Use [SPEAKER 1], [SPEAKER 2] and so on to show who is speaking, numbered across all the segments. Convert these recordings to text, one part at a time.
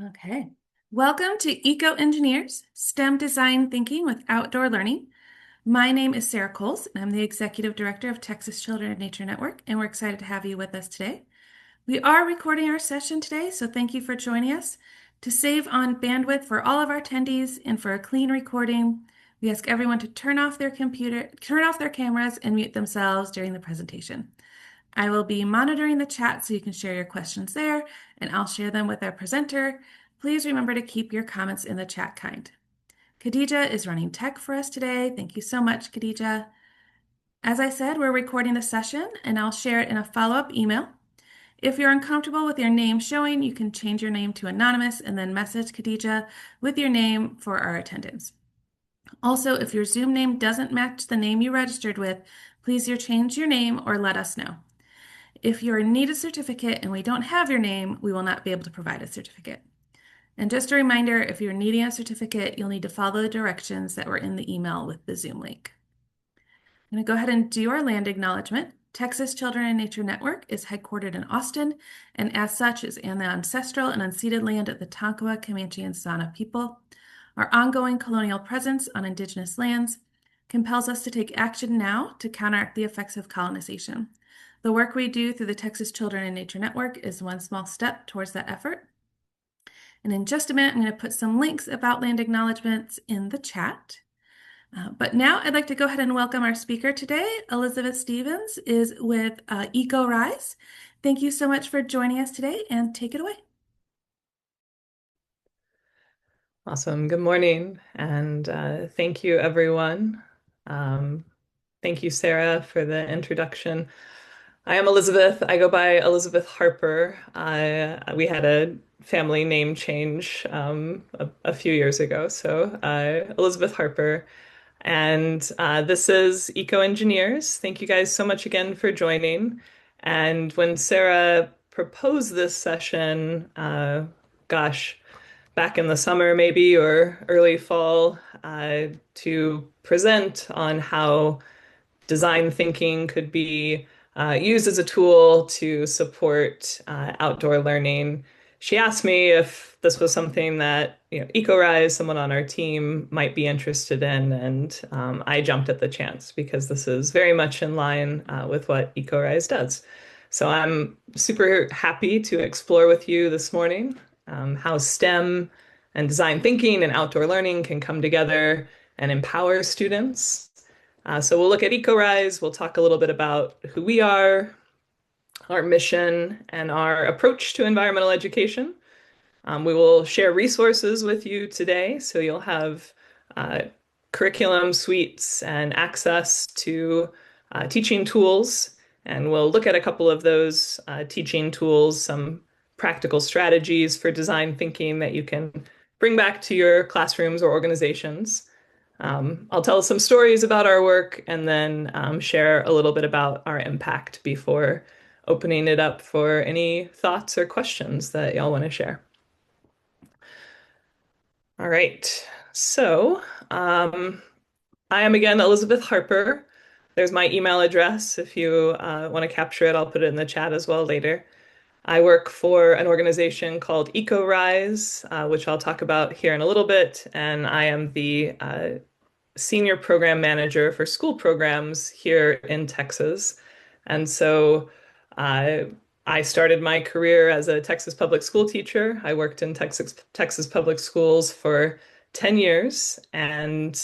[SPEAKER 1] Okay. Welcome to Eco Engineers, STEM Design Thinking with Outdoor Learning. My name is Sarah Coles, and I'm the Executive Director of Texas Children and Nature Network, and we're excited to have you with us today. We are recording our session today, so thank you for joining us. To save on bandwidth for all of our attendees and for a clean recording, we ask everyone to turn off their cameras, and mute themselves during the presentation. I will be monitoring the chat so you can share your questions there, and I'll share them with our presenter. Please remember to keep your comments in the chat kind. Khadija is running tech for us today. Thank you so much, Khadija. As I said, we're recording the session, and I'll share it in a follow-up email. If you're uncomfortable with your name showing, you can change your name to anonymous and then message Khadija with your name for our attendance. Also, if your Zoom name doesn't match the name you registered with, please change your name or let us know. If you need a certificate and we don't have your name, we will not be able to provide a certificate. And just a reminder, if you're needing a certificate, you'll need to follow the directions that were in the email with the Zoom link. I'm going to go ahead and do our land acknowledgement. Texas Children and Nature Network is headquartered in Austin, and as such is in the ancestral and unceded land of the Tonkawa, Comanche, and Sauna people. Our ongoing colonial presence on indigenous lands compels us to take action now to counteract the effects of colonization. The work we do through the Texas Children and Nature Network is one small step towards that effort. And in just a minute, I'm going to put some links about land acknowledgements in the chat. But now I'd like to go ahead and welcome our speaker today. Elizabeth Stevens is with EcoRise. Thank you so much for joining us today, and take it away.
[SPEAKER 2] Awesome. Good morning, and thank you, everyone. Thank you, Sarah, for the introduction. I am Elizabeth. I go by Elizabeth Harper. We had a family name change a few years ago, so Elizabeth Harper. And this is Eco Engineers. Thank you guys so much again for joining. And when Sarah proposed this session, gosh, back in the summer maybe or early fall, to present on how design thinking could be used as a tool to support outdoor learning. She asked me if this was something that EcoRise, someone on our team, might be interested in, and I jumped at the chance because this is very much in line with what EcoRise does. So I'm super happy to explore with you this morning how STEM and design thinking and outdoor learning can come together and empower students. So we'll look at EcoRise, we'll talk a little bit about who we are, our mission, and our approach to environmental education. We will share resources with you today, so you'll have curriculum suites and access to teaching tools, and we'll look at a couple of those teaching tools, some practical strategies for design thinking that you can bring back to your classrooms or organizations. I'll tell some stories about our work and then share a little bit about our impact before opening it up for any thoughts or questions that y'all want to share. All right, so I am again Elizabeth Harper. There's my email address. If you want to capture it, I'll put it in the chat as well later. I work for an organization called EcoRise, which I'll talk about here in a little bit, and I am the senior program manager for school programs here in Texas. And so I started my career as a Texas public school teacher. I worked in Texas public schools for 10 years and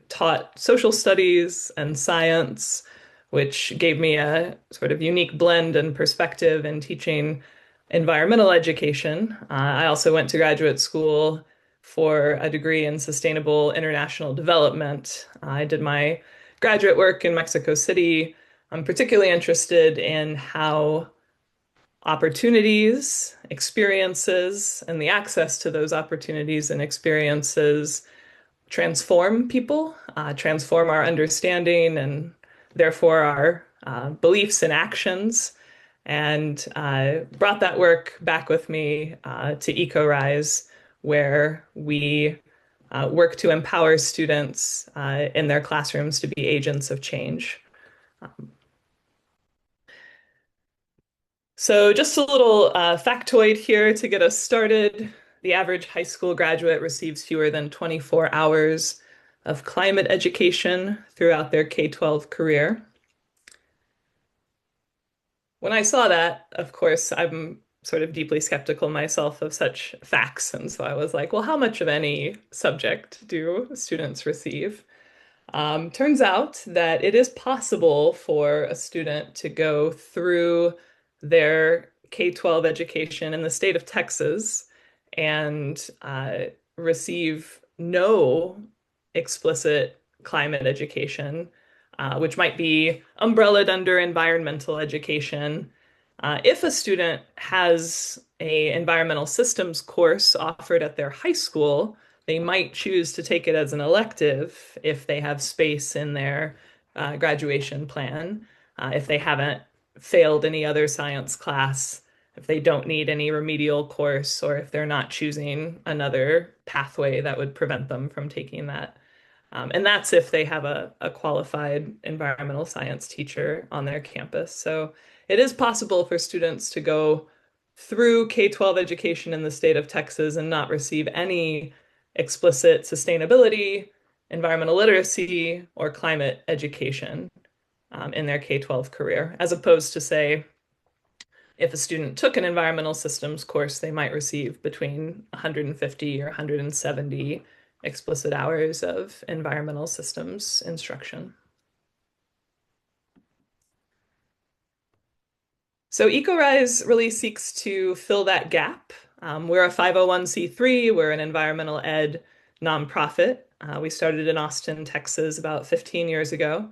[SPEAKER 2] taught social studies and science, which gave me a sort of unique blend and perspective in teaching environmental education. I also went to graduate school for a degree in sustainable international development. I did my graduate work in Mexico City. I'm particularly interested in how opportunities, experiences, and the access to those opportunities and experiences transform people, transform our understanding, and therefore our beliefs and actions. And brought that work back with me to EcoRise, where we work to empower students in their classrooms to be agents of change. So just a little factoid here to get us started. the average high school graduate receives fewer than 24 hours of climate education throughout their K-12 career. When I saw that, of course, I'm sort of deeply skeptical myself of such facts. And so I was like, well, how much of any subject do students receive? Turns out that it is possible for a student to go through their K-12 education in the state of Texas and receive no explicit climate education, which might be umbrellaed under environmental education. If a student has a environmental systems course offered at their high school, they might choose to take it as an elective if they have space in their graduation plan, if they haven't failed any other science class, if they don't need any remedial course, or if they're not choosing another pathway that would prevent them from taking that. And that's if they have a qualified environmental science teacher on their campus. So it is possible for students to go through K-12 education in the state of Texas and not receive any explicit sustainability, environmental literacy, or climate education in their K-12 career, as opposed to, say, if a student took an environmental systems course, they might receive between 150 or 170 explicit hours of environmental systems instruction. So EcoRise really seeks to fill that gap. We're a 501c3, we're an environmental ed nonprofit. We started in Austin, Texas about 15 years ago.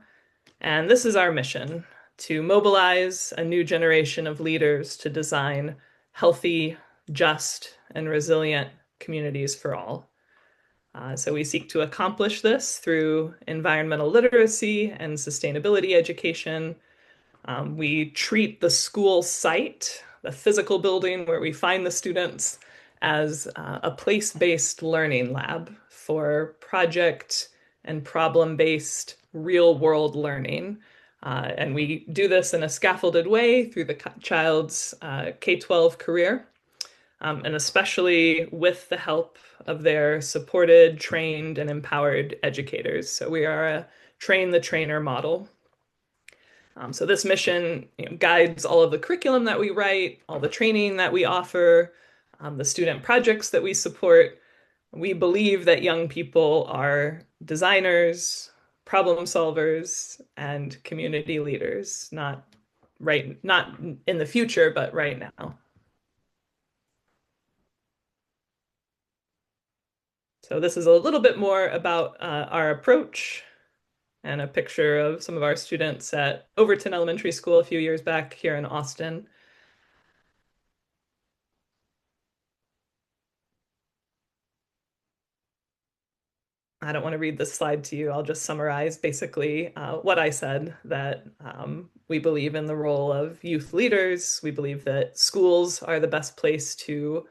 [SPEAKER 2] And this is our mission, to mobilize a new generation of leaders to design healthy, just, and resilient communities for all. So we seek to accomplish this through environmental literacy and sustainability education. We treat the school site, the physical building where we find the students, as a place-based learning lab for project and problem-based real-world learning. And we do this in a scaffolded way through the child's K-12 career, and especially with the help of their supported, trained, and empowered educators. So we are a train the trainer model. So this mission, guides all of the curriculum that we write, all the training that we offer, the student projects that we support. We believe that young people are designers, problem solvers, and community leaders, not in the future, but right now. So this is a little bit more about our approach and a picture of some of our students at Overton Elementary School a few years back here in Austin. I don't want to read this slide to you. I'll just summarize basically what I said, that we believe in the role of youth leaders. We believe that schools are the best place to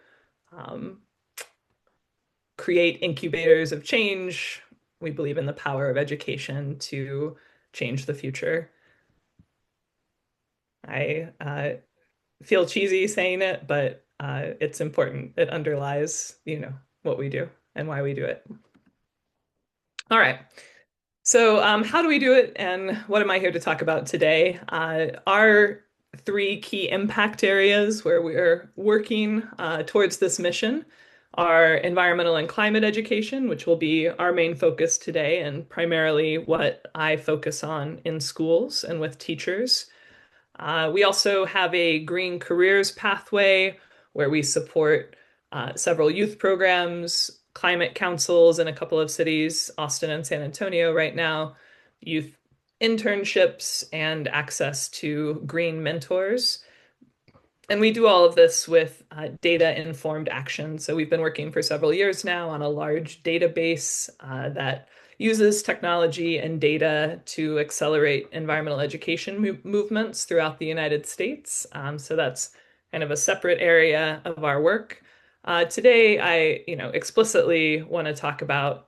[SPEAKER 2] create incubators of change. We believe in the power of education to change the future. I feel cheesy saying it, but it's important. It underlies, what we do and why we do it. All right. So, how do we do it, and what am I here to talk about today? Our three key impact areas where we're working towards this mission are environmental and climate education, which will be our main focus today, and primarily what I focus on in schools and with teachers. We also have a green careers pathway where we support several youth programs, climate councils in a couple of cities, Austin and San Antonio right now, youth internships, and access to green mentors. And we do all of this with data-informed action. So we've been working for several years now on a large database that uses technology and data to accelerate environmental education movements throughout the United States. So that's kind of a separate area of our work. Today, I, explicitly want to talk about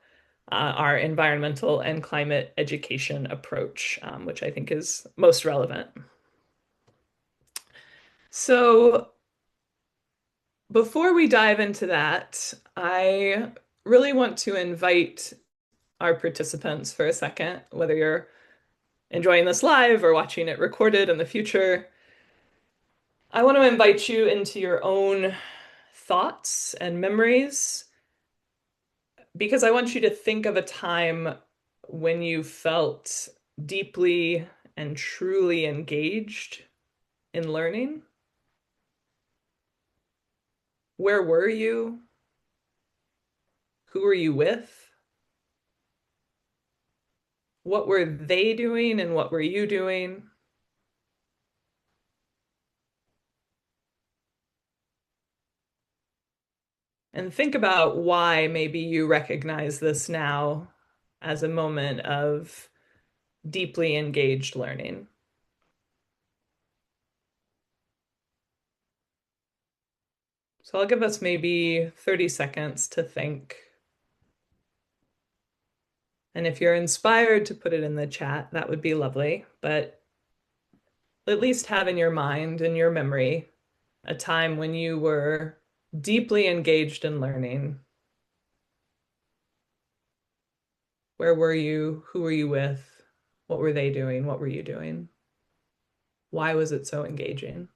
[SPEAKER 2] our environmental and climate education approach, which I think is most relevant. So Before we dive into that, I really want to invite our participants for a second, whether you're enjoying this live or watching it recorded in the future. I want to invite you into your own thoughts and memories because I want you to think of a time when you felt deeply and truly engaged in learning. Where were you? Who were you with? What were they doing and what were you doing? And think about why maybe you recognize this now as a moment of deeply engaged learning. So I'll give us maybe 30 seconds to think. And if you're inspired to put it in the chat, that would be lovely. But at least have in your mind and your memory a time when you were deeply engaged in learning. Where were you? Who were you with? What were they doing? What were you doing? Why was it so engaging?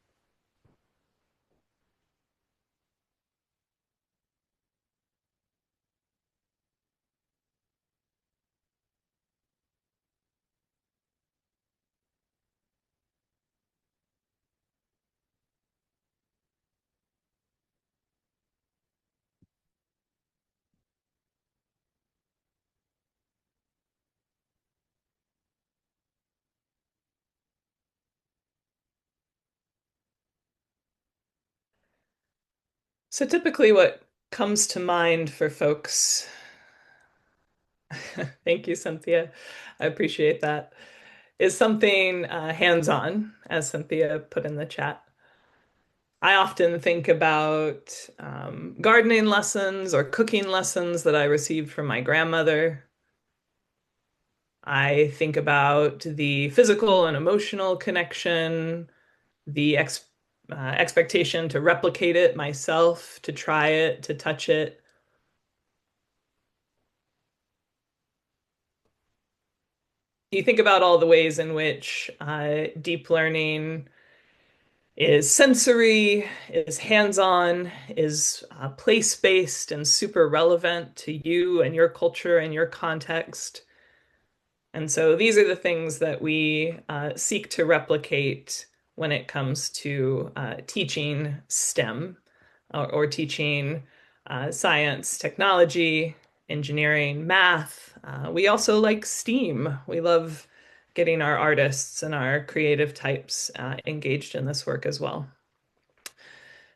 [SPEAKER 2] So typically what comes to mind for folks, thank you, Cynthia. I appreciate that, is something hands-on, as Cynthia put in the chat. I often think about gardening lessons or cooking lessons that I received from my grandmother. I think about the physical and emotional connection, the expectation to replicate it myself, to try it, to touch it. You think about all the ways in which deep learning is sensory, is hands-on, is place-based and super relevant to you and your culture and your context. And so these are the things that we seek to replicate when it comes to teaching STEM or teaching science, technology, engineering, math. We also like STEAM. We love getting our artists and our creative types engaged in this work as well.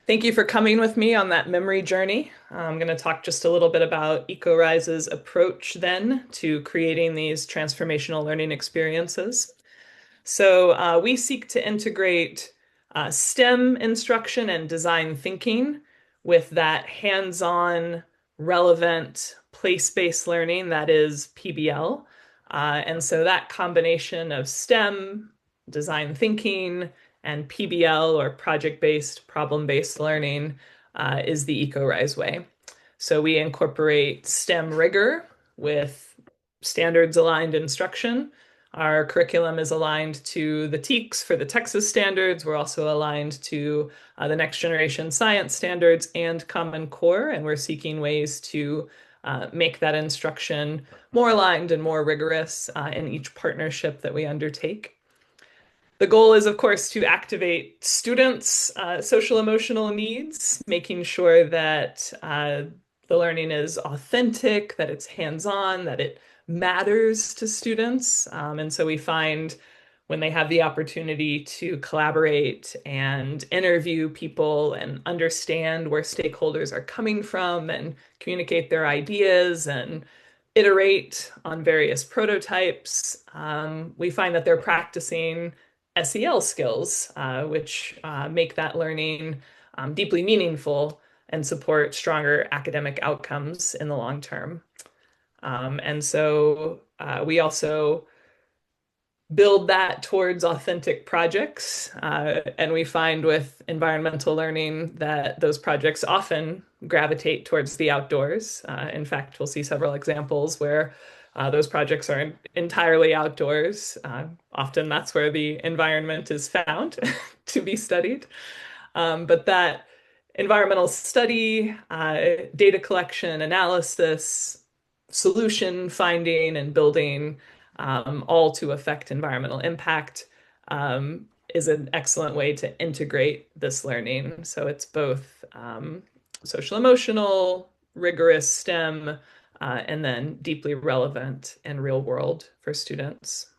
[SPEAKER 2] Thank you for coming with me on that memory journey. I'm going to talk just a little bit about EcoRise's approach then to creating these transformational learning experiences. So we seek to integrate STEM instruction and design thinking with that hands-on, relevant, place-based learning that is PBL. And so that combination of STEM, design thinking, and PBL or project-based, problem-based learning is the EcoRise way. So we incorporate STEM rigor with standards aligned instruction. Our curriculum is aligned to the TEKS for the Texas standards. We're also aligned to the next generation science standards and Common Core, and we're seeking ways to make that instruction more aligned and more rigorous in each partnership that we undertake. The goal is, of course, to activate students' social emotional needs, making sure that the learning is authentic, that it's hands-on, that it matters to students. And so we find when they have the opportunity to collaborate and interview people and understand where stakeholders are coming from and communicate their ideas and iterate on various prototypes, we find that they're practicing SEL skills, which make that learning deeply meaningful and support stronger academic outcomes in the long term. And so we also build that towards authentic projects. And we find with environmental learning that those projects often gravitate towards the outdoors. In fact, we'll see several examples where those projects are entirely outdoors. Often that's where the environment is found to be studied. But that environmental study, data collection, analysis, solution finding, and building, all to affect environmental impact, is an excellent way to integrate this learning. So it's both social emotional, rigorous STEM, and then deeply relevant and real world for students.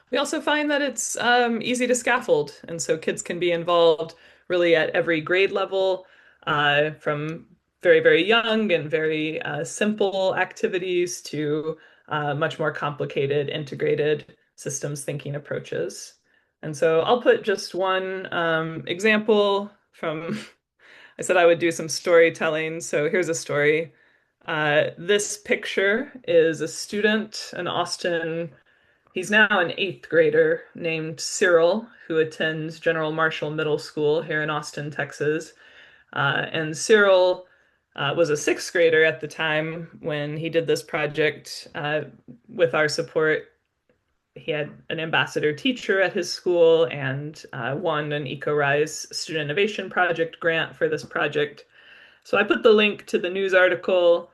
[SPEAKER 2] We also find that it's easy to scaffold, and so kids can be involved really at every grade level, from very, very young and very simple activities to much more complicated, integrated systems thinking approaches. And so I'll put just one example from, I said I would do some storytelling, so here's a story. This picture is a student, an Austin. He's now an eighth grader named Cyril, who attends General Marshall Middle School here in Austin, Texas. And Cyril was a sixth grader at the time when he did this project. With our support, he had an ambassador teacher at his school and won an EcoRise Student Innovation Project grant for this project. So I put the link to the news article.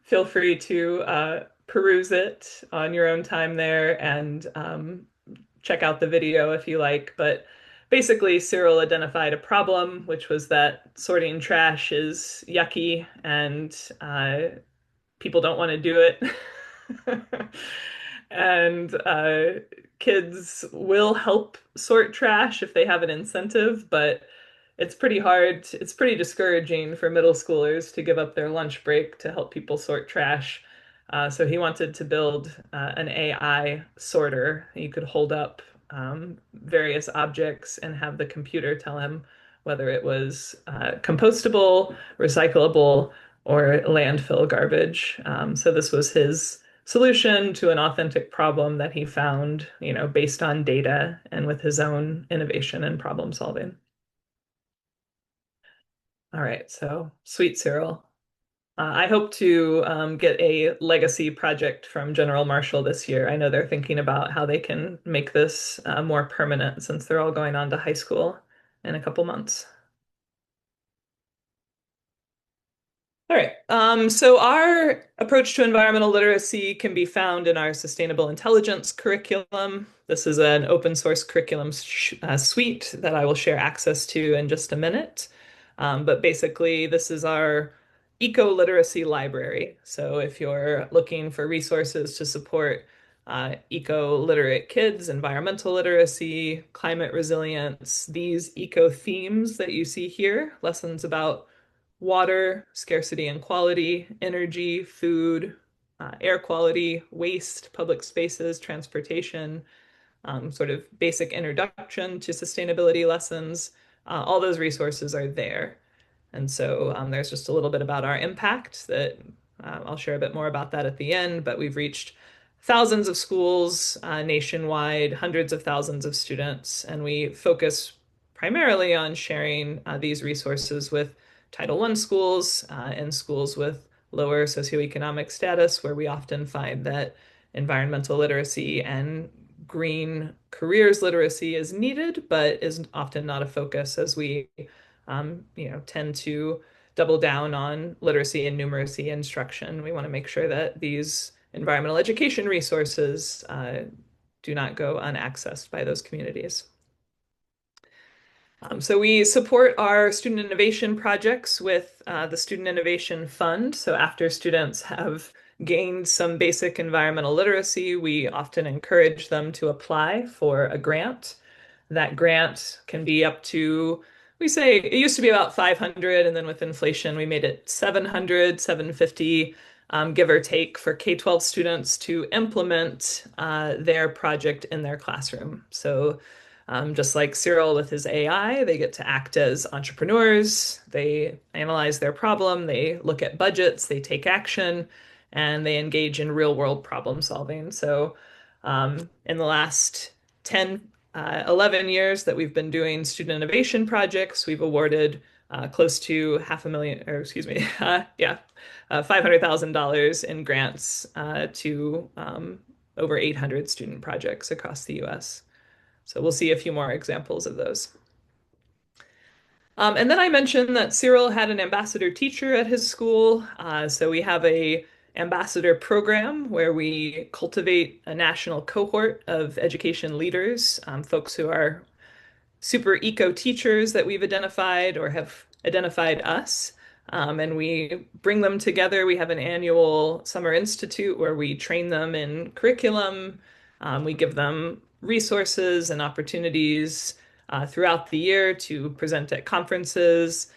[SPEAKER 2] Feel free to peruse it on your own time there and check out the video if you like. But basically, Cyril identified a problem, which was that sorting trash is yucky and people don't want to do it. And kids will help sort trash if they have an incentive, but it's pretty hard. It's pretty discouraging for middle schoolers to give up their lunch break to help people sort trash. So he wanted to build an AI sorter. You could hold up various objects and have the computer tell him whether it was compostable, recyclable, or landfill garbage. So this was his solution to an authentic problem that he found, based on data and with his own innovation and problem solving. All right, so sweet Cyril. I hope to get a legacy project from General Marshall this year. I know they're thinking about how they can make this more permanent since they're all going on to high school in a couple months. All right. So our approach to environmental literacy can be found in our sustainable intelligence curriculum. This is an open source curriculum suite that I will share access to in just a minute. But basically, this is our eco-literacy library. So if you're looking for resources to support eco-literate kids, environmental literacy, climate resilience, these eco themes that you see here, lessons about water, scarcity and quality, energy, food, air quality, waste, public spaces, transportation, sort of basic introduction to sustainability lessons. All those resources are there. And so there's just a little bit about our impact that I'll share a bit more about that at the end, but we've reached thousands of schools nationwide, hundreds of thousands of students, and we focus primarily on sharing these resources with Title I schools and schools with lower socioeconomic status, where we often find that environmental literacy and green careers literacy is needed, but is often not a focus as we tend to double down on literacy and numeracy instruction. We want to make sure that these environmental education resources do not go unaccessed by those communities. So we support our student innovation projects with the Student Innovation Fund. So after students have gained some basic environmental literacy, we often encourage them to apply for a grant. That grant can be up to, we say it used to be about 500, and then with inflation, we made it 700, 750, give or take, for K-12 students to implement their project in their classroom. So just like Cyril with his AI, they get to act as entrepreneurs. They analyze their problem, they look at budgets, they take action, and they engage in real world problem solving. So In the last 10, 11 years that we've been doing student innovation projects, we've awarded close to half a million, or excuse me, $500,000 in grants to over 800 student projects across the US. So we'll see a few more examples of those. And then I mentioned that Cyril had an ambassador teacher at his school. So we have a ambassador program where we cultivate a national cohort of education leaders, folks who are super eco teachers that we've identified or have identified us. And we bring them together. We have an annual summer institute where we train them in curriculum. We give them resources and opportunities throughout the year to present at conferences.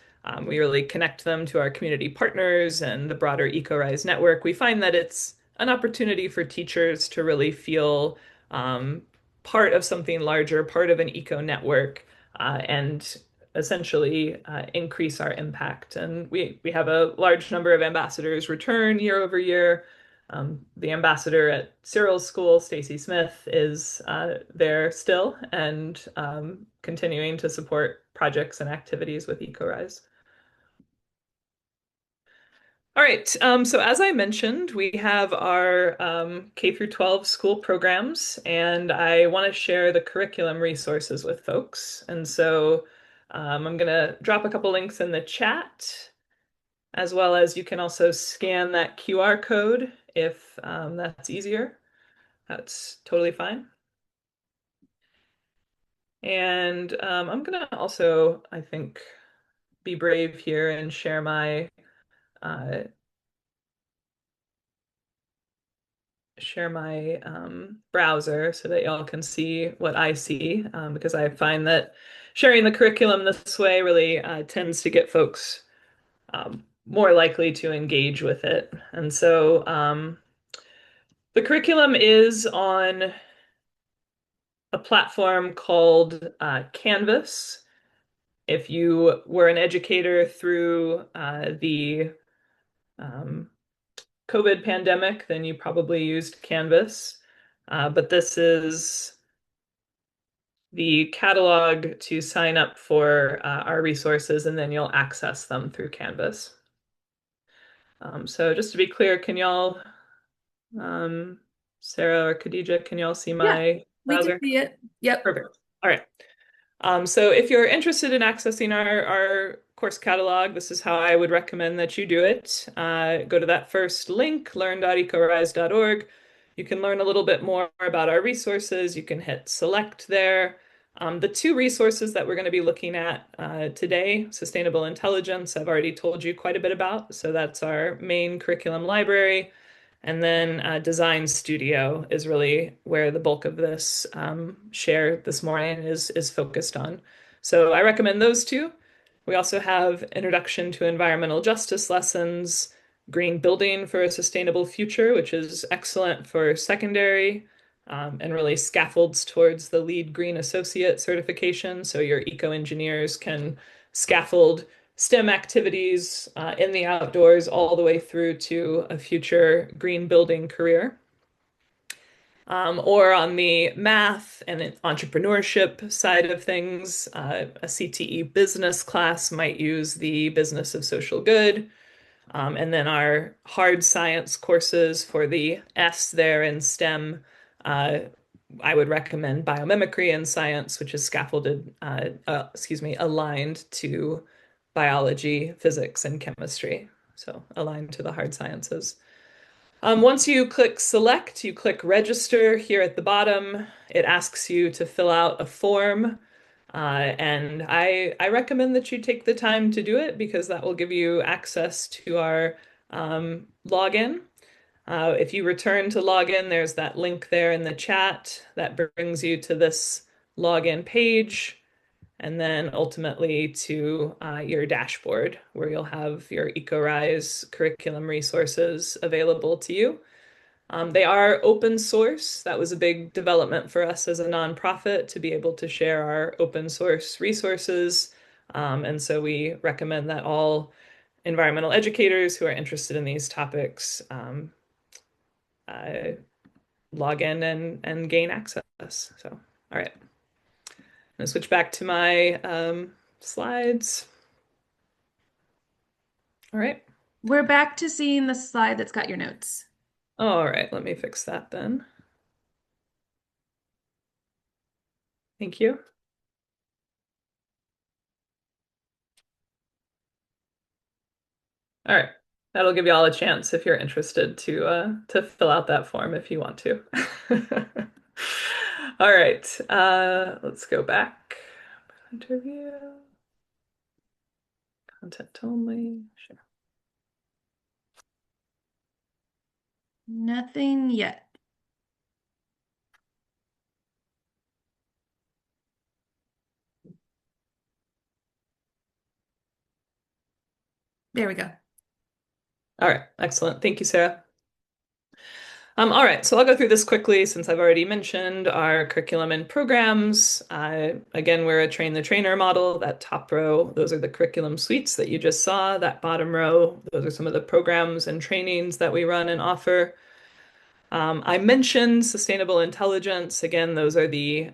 [SPEAKER 2] We really connect them to our community partners and the broader EcoRise network. We find that it's an opportunity for teachers to really feel part of something larger, part of an eco network, and essentially increase our impact. And we have a large number of ambassadors return year over year. The ambassador at Cyril's school, Stacy Smith, is there still and continuing to support projects and activities with EcoRise. All right, so as I mentioned, we have our K through 12 school programs, and I want to share the curriculum resources with folks. And so I'm going to drop a couple links in the chat, as well as you can also scan that QR code if that's easier. That's totally fine. And I'm going to also, I think, be brave here and share my uh, browser so that y'all can see what I see, because I find that sharing the curriculum this way really tends to get folks more likely to engage with it. And so the curriculum is on a platform called Canvas. If you were an educator through the um, COVID pandemic, then you probably used Canvas. But this is the catalog to sign up for our resources, and then you'll access them through Canvas. So just to be clear, can y'all, Sarah or Khadija, can y'all see
[SPEAKER 1] Yeah,
[SPEAKER 2] my
[SPEAKER 1] we can
[SPEAKER 2] browser?
[SPEAKER 1] see it. Yep.
[SPEAKER 2] Perfect. All right. So if you're interested in accessing our course catalog, this is how I would recommend that you do it. Go to that first link, learn.ecorise.org. You can learn a little bit more about our resources. You can hit select there. The two resources that we're going to be looking at today, sustainable intelligence, I've already told you quite a bit about. So that's our main curriculum library. And then Design Studio is really where the bulk of this share this morning is focused on. So I recommend those two. We also have Introduction to Environmental Justice lessons, Green Building for a Sustainable Future, which is excellent for secondary and really scaffolds towards the Lead Green Associate certification. So your eco engineers can scaffold STEM activities in the outdoors all the way through to a future green building career. Or on the math and entrepreneurship side of things, a CTE business class might use the business of social good. And then our hard science courses for the S there in STEM, I would recommend biomimicry and science, which is scaffolded, aligned to biology, physics, and chemistry. So aligned to the hard sciences. Once you click select, you click register here at the bottom. It asks you to fill out a form. And I recommend that you take the time to do it because that will give you access to our login. If you return to login, there's that link there in the chat that brings you to this login page and then ultimately to your dashboard where you'll have your EcoRise curriculum resources available to you. They are open source. That was a big development for us as a nonprofit to be able to share our open source resources. And so we recommend that all environmental educators who are interested in these topics uh, log in and gain access. So, all right. I'm gonna switch back to my slides. All right.
[SPEAKER 1] We're back to seeing the slide that's got your notes.
[SPEAKER 2] All right, let me fix that then. Thank you. All right. That'll give you all a chance if you're interested to fill out that form if you want to. All right. Let's go back. Interview. Content only. Sure.
[SPEAKER 1] Nothing yet. There we go.
[SPEAKER 2] All right. Excellent. Thank you, Sarah. All right, so I'll go through this quickly since I've already mentioned our curriculum and programs. Again, we're a train the trainer model. That top row, those are the curriculum suites that you just saw. That bottom row, those are some of the programs and trainings that we run and offer. I mentioned sustainable intelligence. Again, those are the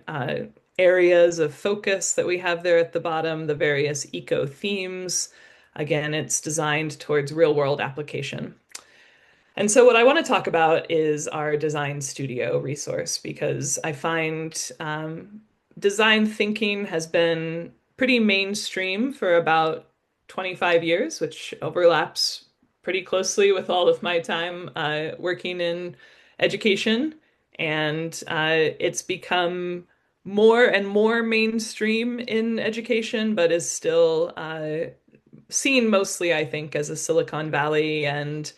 [SPEAKER 2] areas of focus that we have there at the bottom, the various eco themes. Again, it's designed towards real world application. And so, what I want to talk about is our design studio resource because I find design thinking has been pretty mainstream for about 25 years, which overlaps pretty closely with all of my time working in education. And it's become more and more mainstream in education, but is still seen mostly, I think, as a Silicon Valley and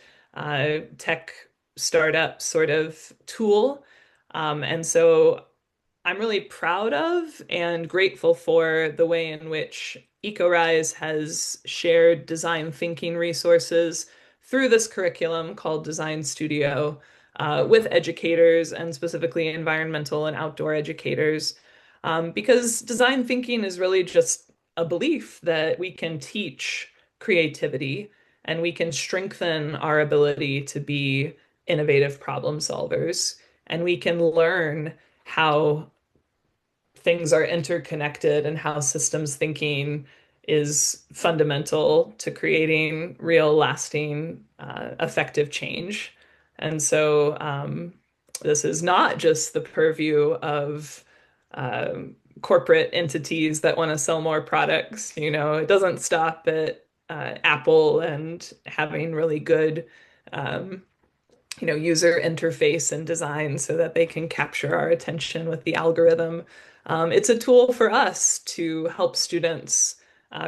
[SPEAKER 2] tech startup sort of tool. And so I'm really proud of and grateful for the way in which EcoRise has shared design thinking resources through this curriculum called Design Studio with educators and specifically environmental and outdoor educators. Because design thinking is really just a belief that we can teach creativity and we can strengthen our ability to be innovative problem solvers and we can learn how things are interconnected and how systems thinking is fundamental to creating real, lasting, effective change. And so this is not just the purview of corporate entities that want to sell more products. You know, it doesn't stop at Apple and having really good user interface and design so that they can capture our attention with the algorithm. It's a tool for us to help students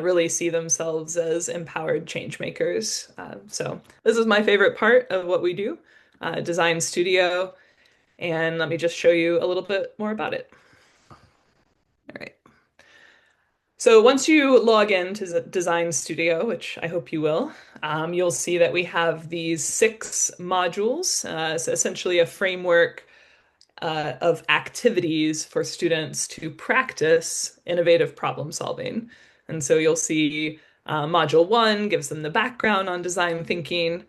[SPEAKER 2] really see themselves as empowered change makers. So this is my favorite part of what we do, Design Studio. And let me just show you a little bit more about it. All right. So once you log into Design Studio, which I hope you will, you'll see that we have these 6 modules. So essentially a framework of activities for students to practice innovative problem solving. And so you'll see Module 1 gives them the background on design thinking.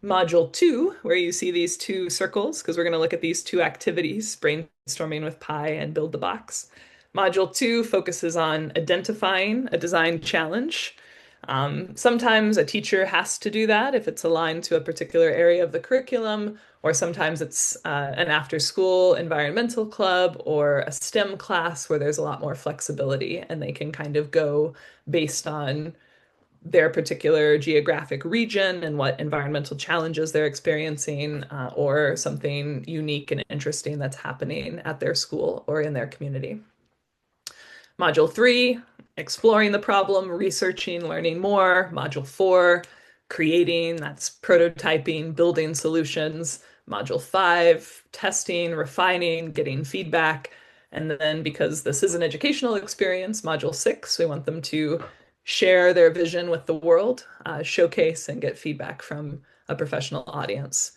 [SPEAKER 2] Module 2, where you see these 2 circles, because we're going to look at these 2 activities, brainstorming with Pi and build the box. Module 2 focuses on identifying a design challenge. Sometimes a teacher has to do that if it's aligned to a particular area of the curriculum, or sometimes it's an after-school environmental club or a STEM class where there's a lot more flexibility and they can kind of go based on their particular geographic region and what environmental challenges they're experiencing, or something unique and interesting that's happening at their school or in their community. Module 3, exploring the problem, researching, learning more. Module 4, creating, that's prototyping, building solutions. Module 5, testing, refining, getting feedback. And then because this is an educational experience, Module 6, we want them to share their vision with the world, showcase and get feedback from a professional audience.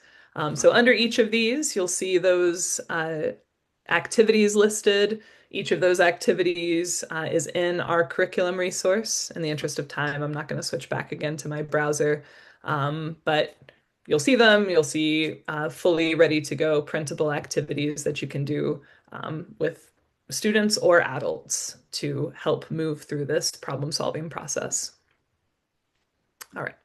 [SPEAKER 2] So under each of these, you'll see those activities listed. Each of those activities is in our curriculum resource. In the interest of time, I'm not going to switch back again to my browser. But you'll see them, you'll see fully ready to go printable activities that you can do with students or adults to help move through this problem solving process. All right.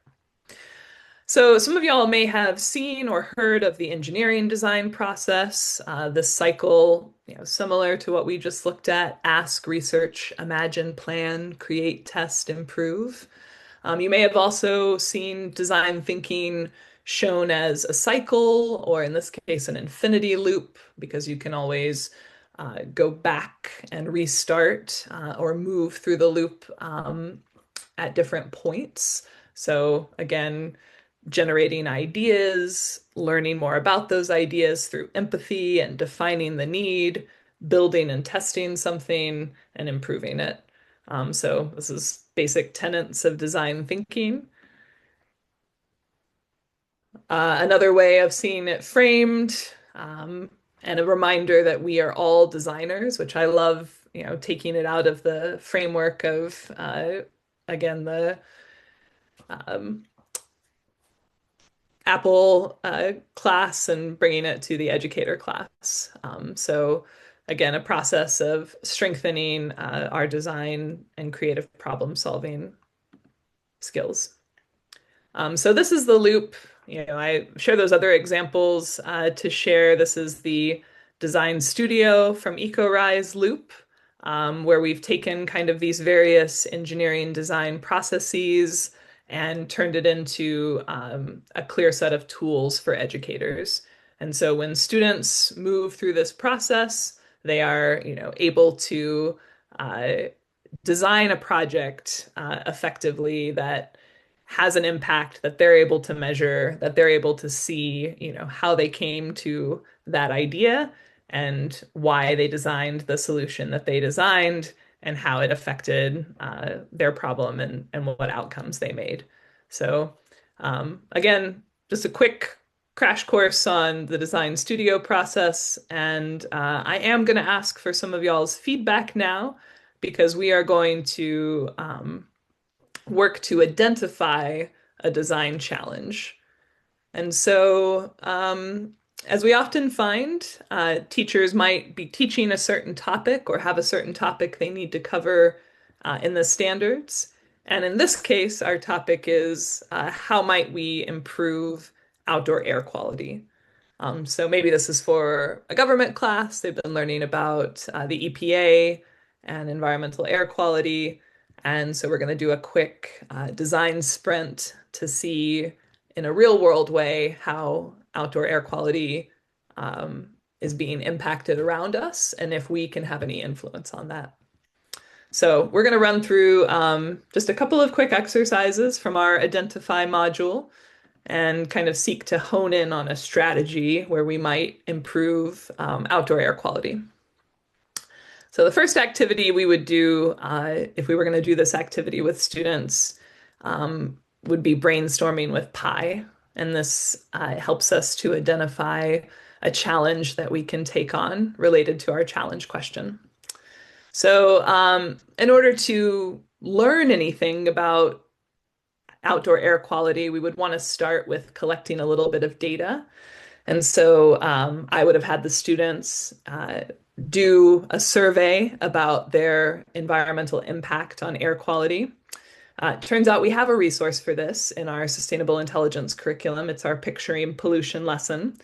[SPEAKER 2] So some of y'all may have seen or heard of the engineering design process, this cycle, similar to what we just looked at: ask, research, imagine, plan, create, test, improve. You may have also seen design thinking shown as a cycle, or in this case, an infinity loop, because you can always go back and restart or move through the loop at different points. So again, generating ideas, learning more about those ideas through empathy and defining the need, building and testing something, and improving it. So this is basic tenets of design thinking. Another way of seeing it framed, and a reminder that we are all designers, which I love, taking it out of the framework of, again, the um, Apple class and bringing it to the educator class. So again, a process of strengthening our design and creative problem solving skills. So this is the loop. I share those other examples to share. This is the design studio from EcoRise loop, where we've taken kind of these various engineering design processes and turned it into a clear set of tools for educators. And so when students move through this process, they are, able to uh, design a project effectively that has an impact, that they're able to measure, that they're able to see, how they came to that idea and why they designed the solution that they designed and how it affected their problem and what outcomes they made. So again, just a quick crash course on the design studio process. And I am going to ask for some of y'all's feedback now because we are going to work to identify a design challenge. And so, as we often find, teachers might be teaching a certain topic or have a certain topic they need to cover in the standards. And in this case, our topic is how might we improve outdoor air quality? So maybe this is for a government class. They've been learning about the EPA and environmental air quality. And so we're going to do a quick design sprint to see in a real world way how outdoor air quality is being impacted around us and if we can have any influence on that. So we're going to run through just a couple of quick exercises from our Identify module and kind of seek to hone in on a strategy where we might improve outdoor air quality. So the first activity we would do, if we were going to do this activity with students, would be brainstorming with pie. And this helps us to identify a challenge that we can take on related to our challenge question. So in order to learn anything about outdoor air quality, we would want to start with collecting a little bit of data. And so I would have had the students do a survey about their environmental impact on air quality. It turns out we have a resource for this in our sustainable intelligence curriculum. It's our picturing pollution lesson.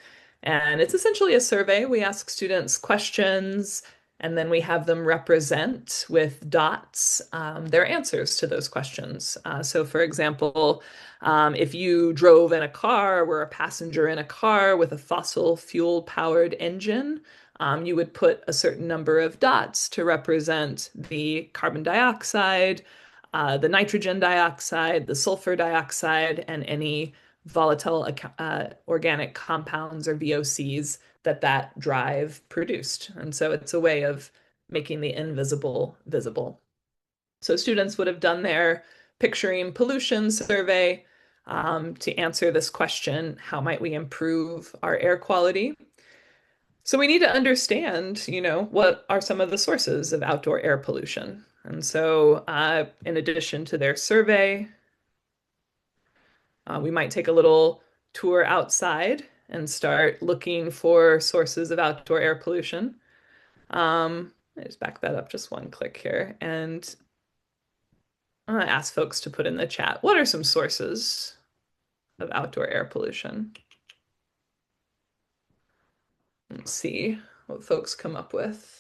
[SPEAKER 2] And it's essentially a survey. We ask students questions and then we have them represent with dots their answers to those questions. So for example, if you drove in a car, were a passenger in a car with a fossil fuel powered engine, you would put a certain number of dots to represent the carbon dioxide, the nitrogen dioxide, the sulfur dioxide, and any volatile organic compounds or VOCs that drive produced. And so it's a way of making the invisible visible. So students would have done their picturing pollution survey to answer this question: how might we improve our air quality? So we need to understand, what are some of the sources of outdoor air pollution? And so in addition to their survey, we might take a little tour outside and start looking for sources of outdoor air pollution. I just back that up just one click here. And I'm going to ask folks to put in the chat, what are some sources of outdoor air pollution? Let's see what folks come up with.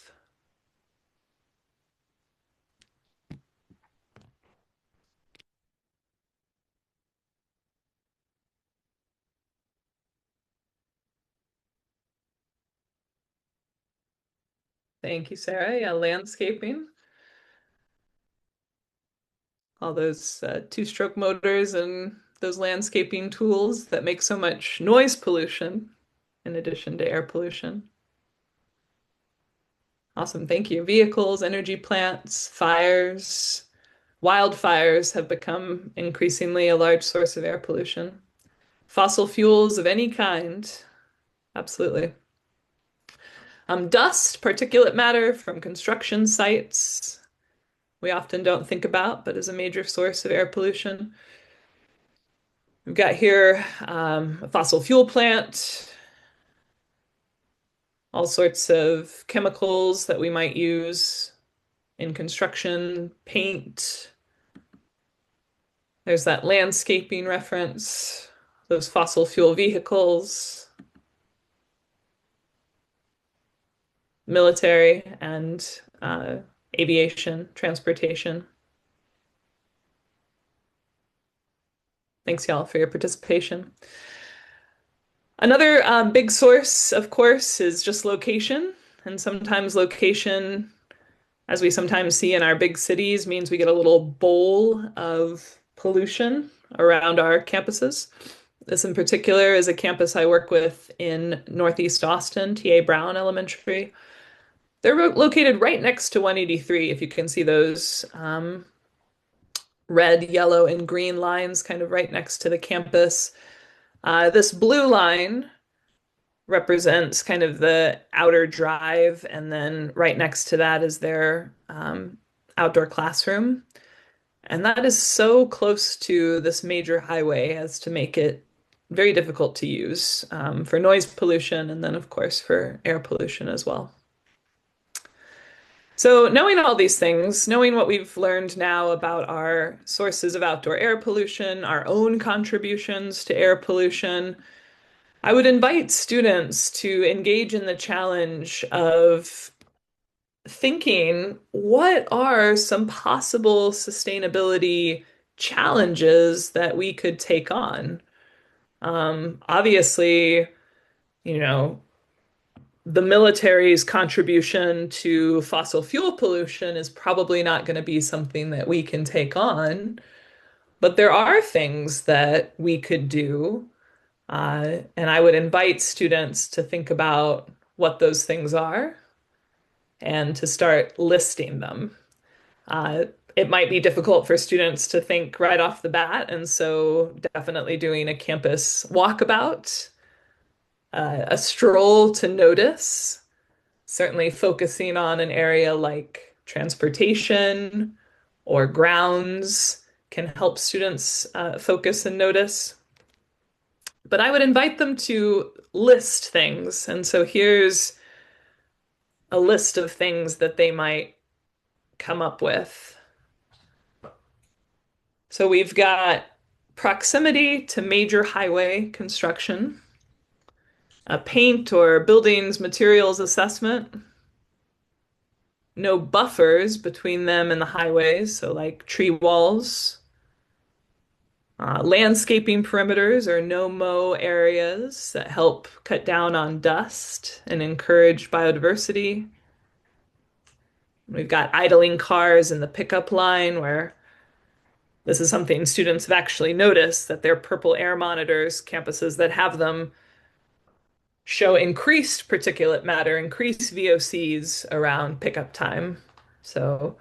[SPEAKER 2] Thank you, Sarah. Yeah, landscaping. All those two-stroke motors and those landscaping tools that make so much noise pollution in addition to air pollution. Awesome, thank you. Vehicles, energy plants, fires, wildfires have become increasingly a large source of air pollution. Fossil fuels of any kind, absolutely. Dust, particulate matter from construction sites, we often don't think about, but is a major source of air pollution. We've got here a fossil fuel plant, all sorts of chemicals that we might use in construction, paint. There's that landscaping reference, those fossil fuel vehicles, military and aviation, transportation. Thanks, y'all, for your participation. Another big source, of course, is just location. And sometimes location, as we sometimes see in our big cities, means we get a little bowl of pollution around our campuses. This in particular is a campus I work with in Northeast Austin, T.A. Brown Elementary. They're located right next to 183, if you can see those red, yellow, and green lines kind of right next to the campus. This blue line represents kind of the outer drive, and then right next to that is their outdoor classroom. And that is so close to this major highway as to make it very difficult to use for noise pollution and then, of course, for air pollution as well. So, knowing all these things, knowing what we've learned now about our sources of outdoor air pollution, our own contributions to air pollution, I would invite students to engage in the challenge of thinking, what are some possible sustainability challenges that we could take on? Obviously, you know, the military's contribution to fossil fuel pollution is probably not going to be something that we can take on, but there are things that we could do. And I would invite students to think about what those things are and to start listing them. It might be difficult for students to think right off the bat, and so definitely doing a campus walkabout, a stroll to notice, certainly focusing on an area like transportation or grounds can help students focus and notice. But I would invite them to list things. And so here's a list of things that they might come up with. So we've got proximity to major highway construction, a paint or buildings materials assessment, no buffers between them and the highways, so like tree walls, landscaping perimeters or no-mow areas that help cut down on dust and encourage biodiversity. We've got idling cars in the pickup line where this is something students have actually noticed that their purple air monitors, campuses that have them, show increased particulate matter, increased VOCs around pickup time. So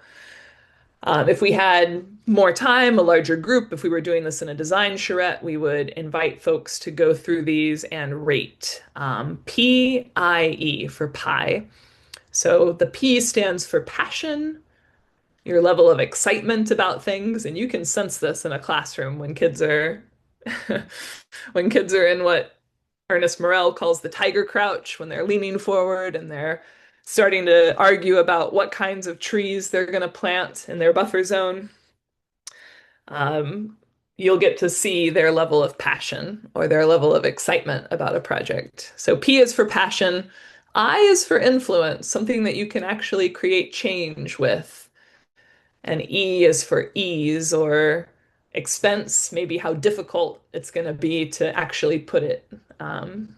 [SPEAKER 2] if we had more time, a larger group, if we were doing this in a design charrette, we would invite folks to go through these and rate. PIE for pie. So the P stands for passion, your level of excitement about things, and you can sense this in a classroom when kids are When kids are in what Ernest Morel calls the tiger crouch, when they're leaning forward and they're starting to argue about what kinds of trees they're going to plant in their buffer zone, um, you'll get to see their level of passion or their level of excitement about a project. So P is for passion, I is for influence, something that you can actually create change with. And E is for ease or expense, maybe how difficult it's going to be to actually put it um,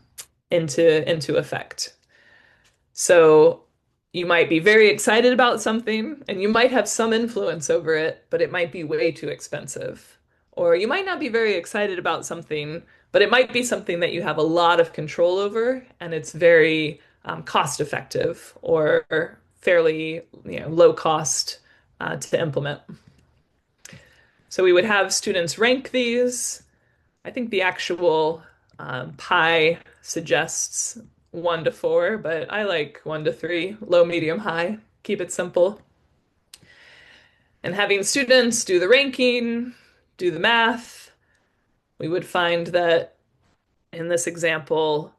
[SPEAKER 2] into effect. So you might be very excited about something and you might have some influence over it, but it might be way too expensive. Or you might not be very excited about something, but it might be something that you have a lot of control over and it's very cost effective or fairly, low cost to implement. So we would have students rank these. I think the actual pie suggests 1 to 4, but I like 1 to 3, low, medium, high. Keep it simple. And having students do the ranking, do the math, we would find that in this example,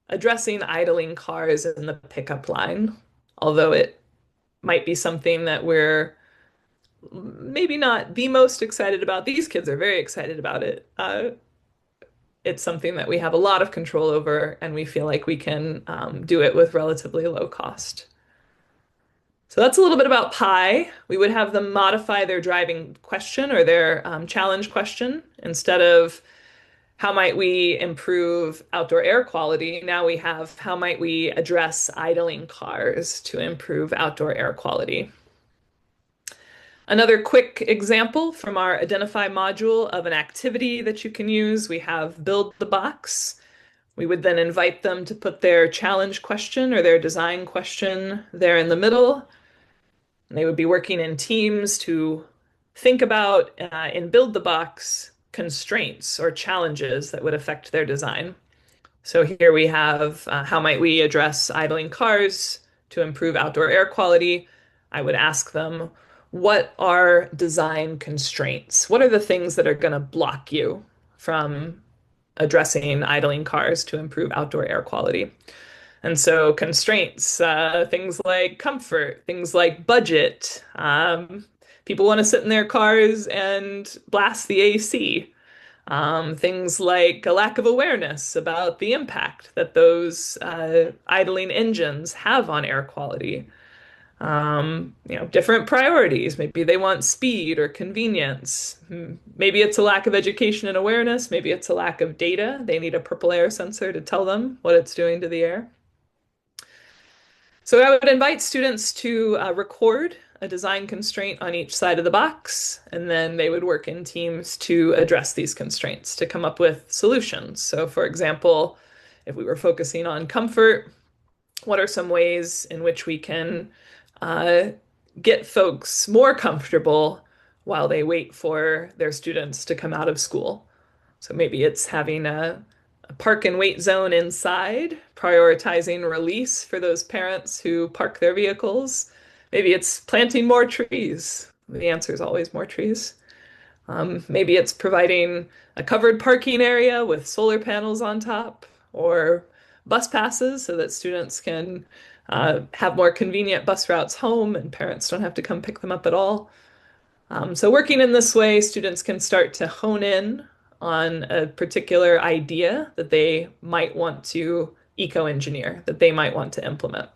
[SPEAKER 2] addressing idling cars in the pickup line, although it might be something that we're maybe not the most excited about. These kids are very excited about it. It's something that we have a lot of control over, and we feel like we can do it with relatively low cost. So that's a little bit about Pi. We would have them modify their driving question or their challenge question. Instead of how might we improve outdoor air quality, now we have how might we address idling cars to improve outdoor air quality. Another quick example from our Identify module of an activity that you can use, we have Build the Box. We would then invite them to put their challenge question or their design question there in the middle. And they would be working in teams to think about in Build the Box constraints or challenges that would affect their design. So here we have how might we address idling cars to improve outdoor air quality? I would ask them, what are design constraints? What are the things that are going to block you from addressing idling cars to improve outdoor air quality? And so constraints, things like comfort, things like budget. People want to sit in their cars and blast the AC. Things like a lack of awareness about the impact that those idling engines have on air quality. Different priorities. Maybe they want speed or convenience. Maybe it's a lack of education and awareness. Maybe it's a lack of data. They need a purple air sensor to tell them what it's doing to the air. So I would invite students to record a design constraint on each side of the box, and then they would work in teams to address these constraints, to come up with solutions. So for example, if we were focusing on comfort, what are some ways in which we can uh, get folks more comfortable while they wait for their students to come out of school? So maybe it's having a park and wait zone inside, prioritizing release for those parents who park their vehicles. Maybe it's planting more trees. The answer is always more trees. Maybe it's providing a covered parking area with solar panels on top, or bus passes so that students can have more convenient bus routes home and parents don't have to come pick them up at all. So working in this way, students can start to hone in on a particular idea that they might want to eco-engineer, that they might want to implement.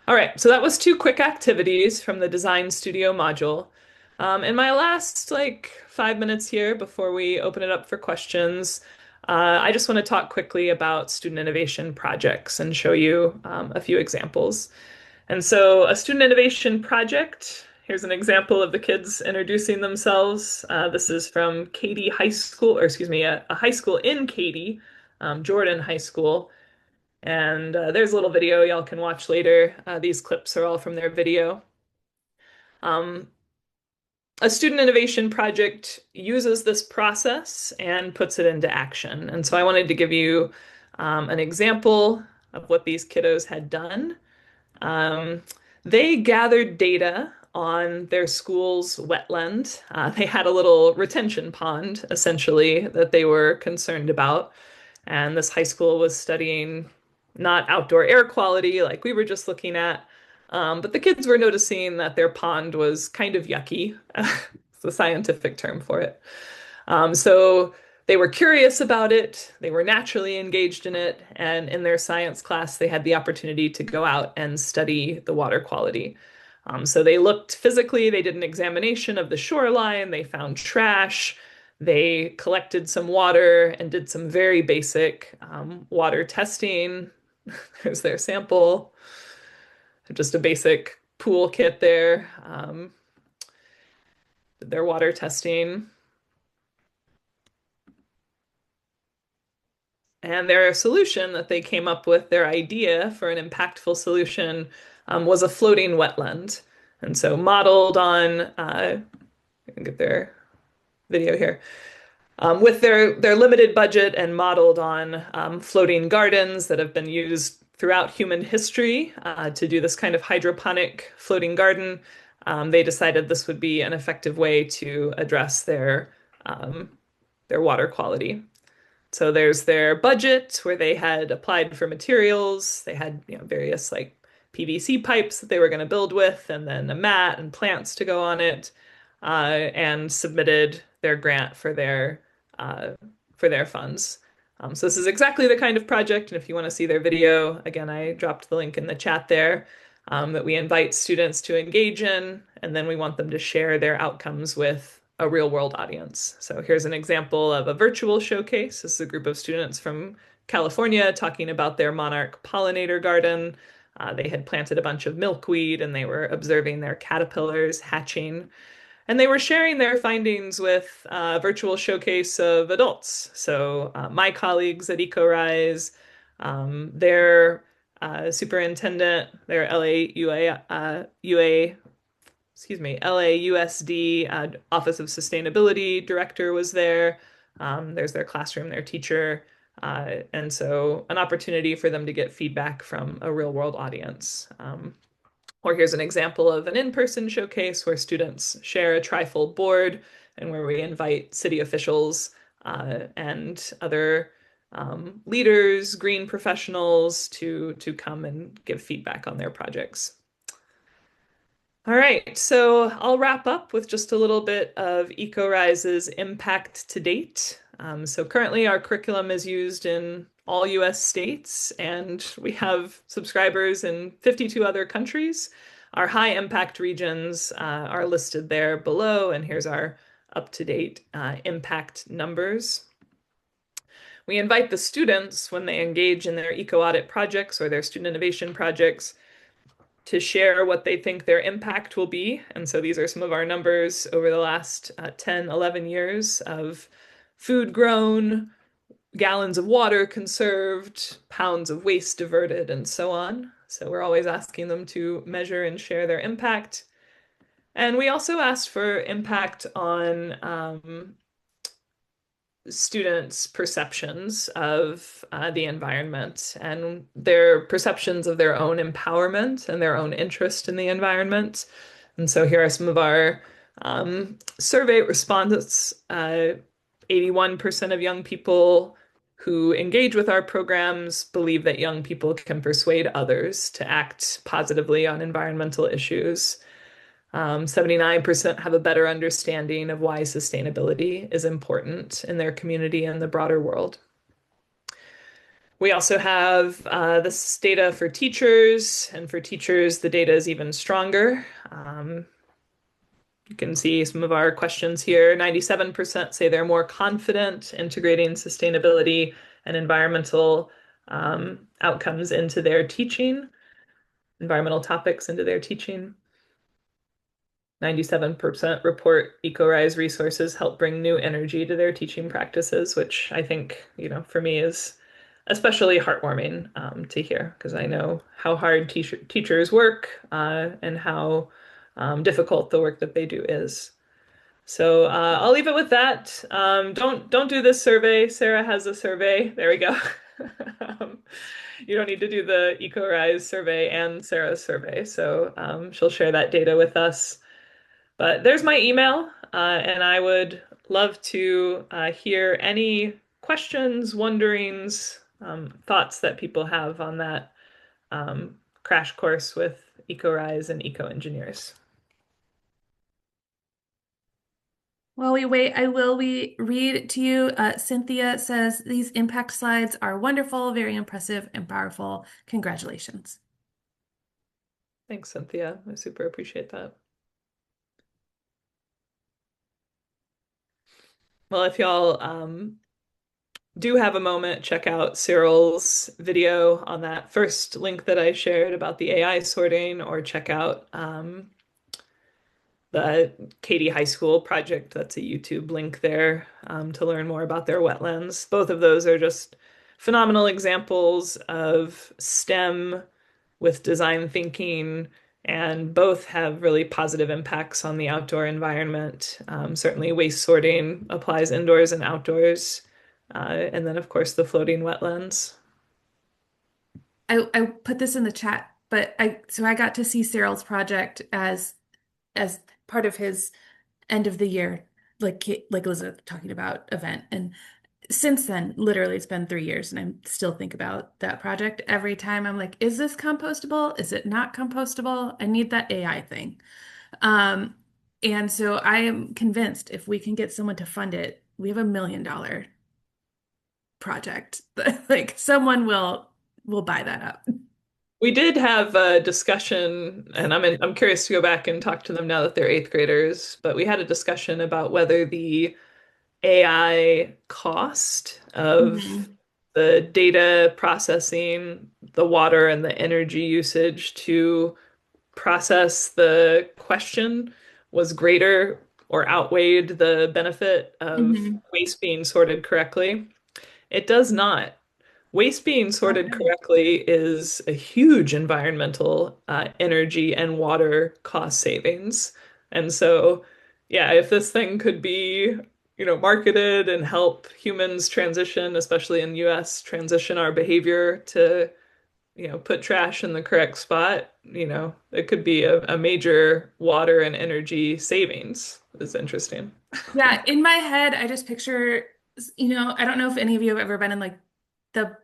[SPEAKER 2] All right, so that was 2 quick activities from the Design Studio module. In my last 5 minutes here before we open it up for questions, I just want to talk quickly about student innovation projects and show you a few examples. And so a student innovation project, here's an example of the kids introducing themselves. This is from Katy High School, or excuse me, a high school in Katy, Jordan High School. And there's a little video y'all can watch later. These clips are all from their video. Um, a student innovation project uses this process and puts it into action. And so I wanted to give you an example of what these kiddos had done. Um, they gathered data on their school's wetland. They had a little retention pond, essentially, that they were concerned about. And this high school was studying not outdoor air quality like we were just looking at, but the kids were noticing that their pond was kind of yucky. It's the scientific term for it. So they were curious about it, they were naturally engaged in it, and in their science class, they had the opportunity to go out and study the water quality. So they looked physically, they did an examination of the shoreline, they found trash, they collected some water and did some very basic water testing. There's their sample, just a basic pool kit there, their water testing. And their solution that they came up with, their idea for an impactful solution, was a floating wetland. And so modeled on, I can get their video here, with their limited budget and modeled on floating gardens that have been used throughout human history to do this kind of hydroponic floating garden. They decided this would be an effective way to address their water quality. So there's their budget where they had applied for materials. They had, various like PVC pipes that they were going to build with, and then a mat and plants to go on it, and submitted their grant uh, for their funds. So this is exactly the kind of project, and if you want to see their video, again, I dropped the link in the chat there, that we invite students to engage in, and then we want them to share their outcomes with a real world audience. So here's an example of a virtual showcase. This is a group of students from California talking about their monarch pollinator garden. They had planted a bunch of milkweed and they were observing their caterpillars hatching. And they were sharing their findings with a virtual showcase of adults. So my colleagues at EcoRise, their superintendent, their LAUSD Office of Sustainability director was there. There's their classroom, their teacher. And so an opportunity for them to get feedback from a real world audience. Or here's an example of an in-person showcase where students share a trifold board and where we invite city officials and other leaders, green professionals to come and give feedback on their projects. All right, so I'll wrap up with just a little bit of EcoRise's impact to date. So currently our curriculum is used in all US states, and we have subscribers in 52 other countries. Our high impact regions are listed there below, and here's our up-to-date impact numbers. We invite the students when they engage in their eco-audit projects or their student innovation projects to share what they think their impact will be. And so these are some of our numbers over the last 10, 11 years of food grown, gallons of water conserved, pounds of waste diverted, and so on. So we're always asking them to measure and share their impact. And we also asked for impact on students' perceptions of the environment and their perceptions of their own empowerment and their own interest in the environment. And so here are some of our survey respondents. 81% of young people who engage with our programs believe that young people can persuade others to act positively on environmental issues. 79% have a better understanding of why sustainability is important in their community and the broader world. We also have this data for teachers, and for teachers, the data is even stronger. You can see some of our questions here. 97% say they're more confident integrating sustainability and environmental outcomes into their teaching, environmental topics into their teaching. 97% report EcoRise resources help bring new energy to their teaching practices, which I think, for me is especially heartwarming to hear, because I know how hard teachers work and how difficult the work that they do is. So I'll leave it with that. Don't do this survey. Sarah has a survey. There we go. You don't need to do the EcoRise survey and Sarah's survey. So she'll share that data with us. But there's my email, and I would love to hear any questions, wonderings, thoughts that people have on that crash course with EcoRise and Eco Engineers.
[SPEAKER 1] While we wait, I will read to you. Cynthia says these impact slides are wonderful, very impressive, and powerful. Congratulations.
[SPEAKER 2] Thanks, Cynthia. I super appreciate that. Well, if y'all do have a moment, check out Cyril's video on that first link that I shared about the AI sorting, or check out the Katy High School project. That's a YouTube link there to learn more about their wetlands. Both of those are just phenomenal examples of STEM with design thinking, and both have really positive impacts on the outdoor environment. Certainly, waste sorting applies indoors and outdoors. And then, of course, the floating wetlands.
[SPEAKER 1] I put this in the chat, but I got to see Cyril's project as part of his end of the year, like Elizabeth talking about event. And since then, literally, it's been 3 years, and I still think about that project every time. I'm like, is this compostable? Is it not compostable? I need that AI thing. Um, and so I am convinced if we can get someone to fund it, we have $1 million project. Like someone will buy that up.
[SPEAKER 2] We did have a discussion, and I'm curious to go back and talk to them now that they're eighth graders, but we had a discussion about whether the AI cost of
[SPEAKER 1] Mhm.
[SPEAKER 2] the data processing, the water and the energy usage to process the question was greater or outweighed the benefit of
[SPEAKER 1] Mhm.
[SPEAKER 2] waste being sorted correctly. It does not. Waste being sorted
[SPEAKER 1] Okay.
[SPEAKER 2] correctly is a huge environmental, energy and water cost savings. And so, yeah, if this thing could be, marketed and help humans transition, especially in the US, transition our behavior to, put trash in the correct spot, it could be a major water and energy savings. It's interesting.
[SPEAKER 1] Yeah, in my head, I just picture, I don't know if any of you have ever been in like the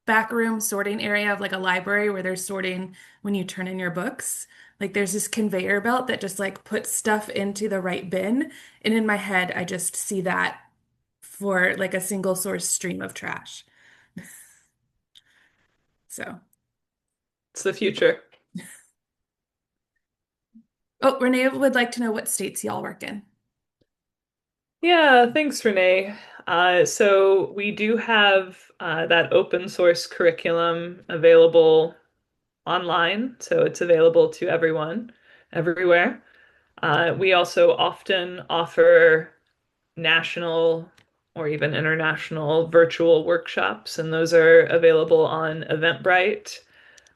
[SPEAKER 1] back room sorting area of like a library where they're sorting when you turn in your books. Like there's this conveyor belt that just like puts stuff into the right bin. And in my head, I just see that for like a single source stream of trash. So,
[SPEAKER 2] It's the future.
[SPEAKER 1] oh, Renee would like to know what states y'all work in.
[SPEAKER 2] Yeah, thanks, Renee. So we do have that open source curriculum available online, so it's available to everyone, everywhere. We also often offer national or even international virtual workshops, and those are available on Eventbrite.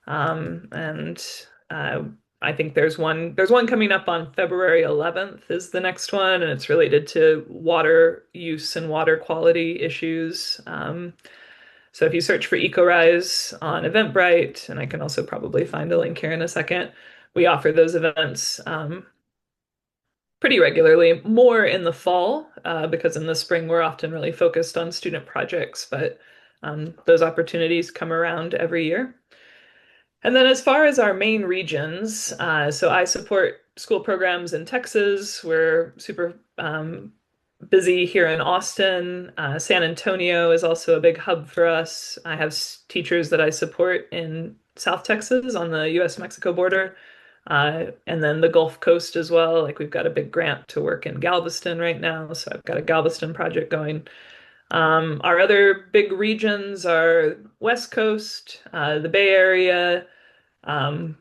[SPEAKER 2] And I think there's one coming up on February 11th is the next one, and it's related to water use and water quality issues. So if you search for EcoRise on Eventbrite, and I can also probably find a link here in a second, we offer those events pretty regularly, more in the fall, because in the spring we're often really focused on student projects, but those opportunities come around every year. And then as far as our main regions, so I support school programs in Texas. We're super busy here in Austin. San Antonio is also a big hub for us. I have teachers that I support in South Texas on the US-Mexico border, and then the Gulf Coast as well. Like we've got a big grant to work in Galveston right now, so I've got a Galveston project going. Our other big regions are West Coast, the Bay Area.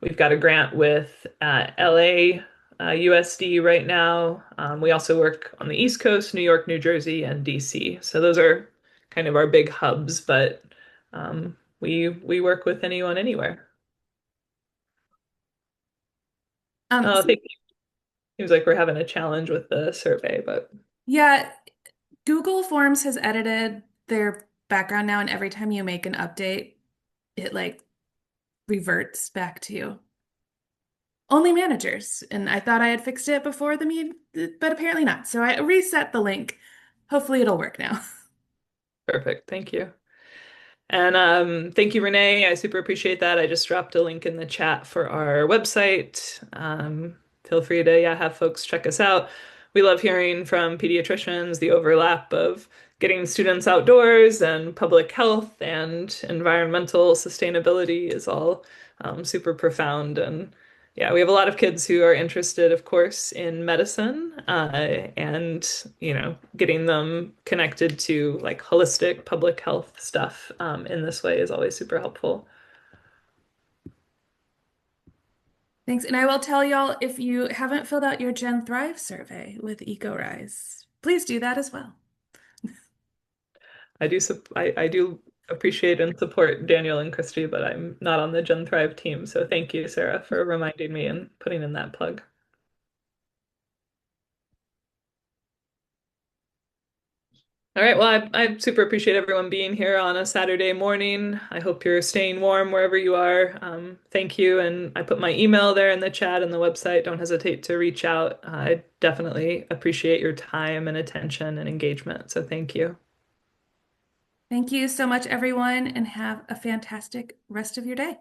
[SPEAKER 2] We've got a grant with LA USD right now. We also work on the East Coast, New York, New Jersey, and DC. So those are kind of our big hubs, but we work with anyone anywhere. Oh, I
[SPEAKER 1] So
[SPEAKER 2] think it seems like we're having a challenge with the survey, but
[SPEAKER 1] yeah, Google Forms has edited their background now, and every time you make an update, it like reverts back to you. only managers. And I thought I had fixed it before the meet, but apparently not. So I reset the link. Hopefully it'll work now.
[SPEAKER 2] Perfect. Thank you. And thank you, Renee. I super appreciate that. I just dropped a link in the chat for our website. Feel free to, yeah, have folks check us out. We love hearing from pediatricians the overlap of getting students outdoors and public health and environmental sustainability is all super profound. And yeah, we have a lot of kids who are interested, of course, in medicine, and, getting them connected to like holistic public health stuff, in this way is always super helpful.
[SPEAKER 1] Thanks. And I will tell y'all if you haven't filled out your Gen Thrive survey with EcoRise, please do that as well.
[SPEAKER 2] I do appreciate and support Daniel and Christy, but I'm not on the Gen Thrive team. So thank you, Sarah, for reminding me and putting in that plug. All right. Well, I super appreciate everyone being here on a Saturday morning. I hope you're staying warm wherever you are. Thank you. And I put my email there in the chat and the website. Don't hesitate to reach out. I definitely appreciate your time and attention and engagement. So thank you.
[SPEAKER 1] Thank you so much, everyone, and have a fantastic rest of your day.